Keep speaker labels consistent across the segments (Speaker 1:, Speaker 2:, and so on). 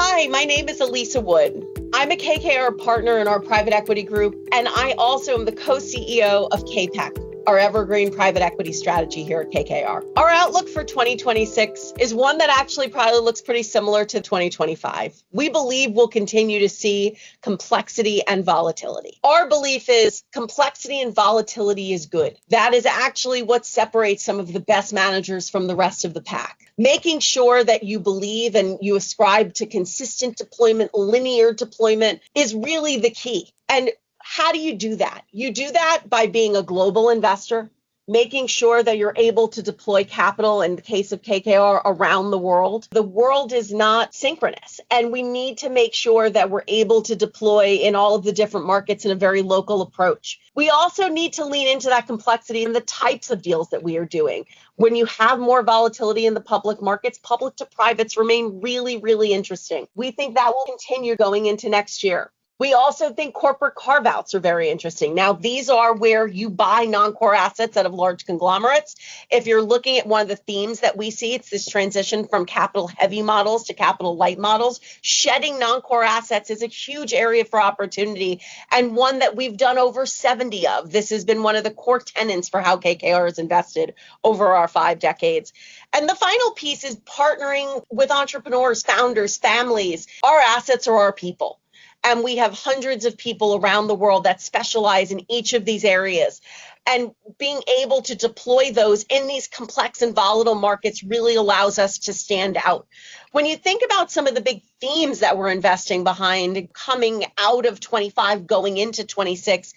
Speaker 1: Hi, my name is Elisa Wood. I'm a KKR partner in our private equity group, and I also am the co-CEO of KPEC, our evergreen private equity strategy here at KKR. Our outlook for 2026 is one that actually probably looks pretty similar to 2025. We believe we'll continue to see complexity and volatility. Our belief is complexity and volatility is good. That is actually what separates some of the best managers from the rest of the pack. Making sure that you believe and you ascribe to consistent deployment, linear deployment is really the key. And how do you do that? You do that by being a global investor, making sure that you're able to deploy capital, in the case of KKR, around the world. The world is not synchronous, and we need to make sure that we're able to deploy in all of the different markets in a very local approach. We also need to lean into that complexity in the types of deals that we are doing. When you have more volatility in the public markets, public to privates remain really, really interesting. We think that will continue going into next year. We also think corporate carve-outs are very interesting. Now, these are where you buy non-core assets out of large conglomerates. If you're looking at one of the themes that we see, it's this transition from capital-heavy models to capital-light models. Shedding non-core assets is a huge area for opportunity, and one that we've done over 70 of. This has been one of the core tenets for how KKR has invested over our 5 decades. And the final piece is partnering with entrepreneurs, founders, families. Our assets are our people. And we have hundreds of people around the world that specialize in each of these areas. And being able to deploy those in these complex and volatile markets really allows us to stand out. When you think about some of the big themes that we're investing behind coming out of 25, going into 26,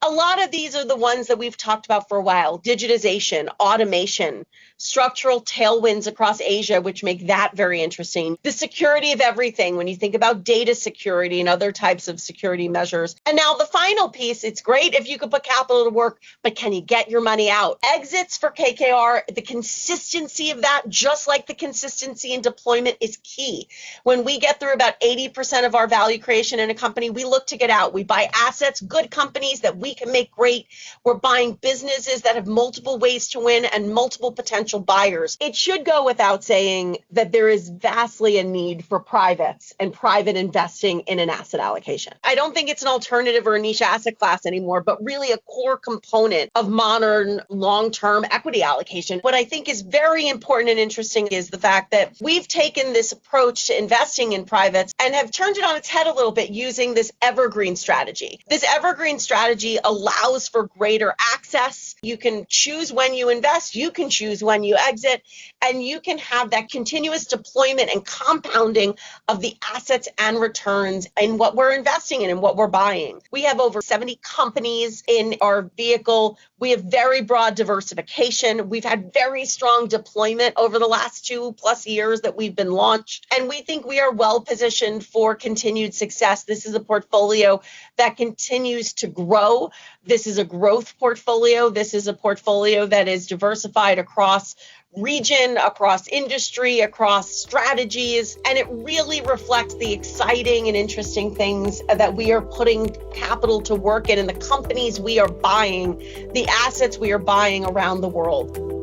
Speaker 1: a lot of these are the ones that we've talked about for a while: digitization, automation, structural tailwinds across Asia, which make that very interesting. The security of everything, when you think about data security and other types of security measures. And now the final piece, it's great if you could put capital to work, but can you get your money out? Exits for KKR, the consistency of that, just like the consistency in deployment, is key. When we get through about 80% of our value creation in a company, we look to get out. We buy assets, good companies that we can make great. We're buying businesses that have multiple ways to win and multiple potential buyers. It should go without saying that there is vastly a need for privates and private investing in an asset allocation. I don't think it's an alternative or a niche asset class anymore, but really a core component of modern long-term equity allocation. What I think is very important and interesting is the fact that we've taken this approach to investing in privates and have turned it on its head a little bit using this evergreen strategy. This evergreen strategy allows for greater access. You can choose when you invest, you can choose when you exit, and you can have that continuous deployment and compounding of the assets and returns in what we're investing in and what we're buying. We have over 70 companies in our vehicle. We have very broad diversification. We've had very strong deployment over the last 2+ years that we've been launched, and we think we are well positioned for continued success. This is a portfolio that continues to grow. This is a growth portfolio. This is a portfolio that is diversified across region, across industry, across strategies, and it really reflects the exciting and interesting things that we are putting capital to work in, and the companies we are buying, the assets we are buying around the world.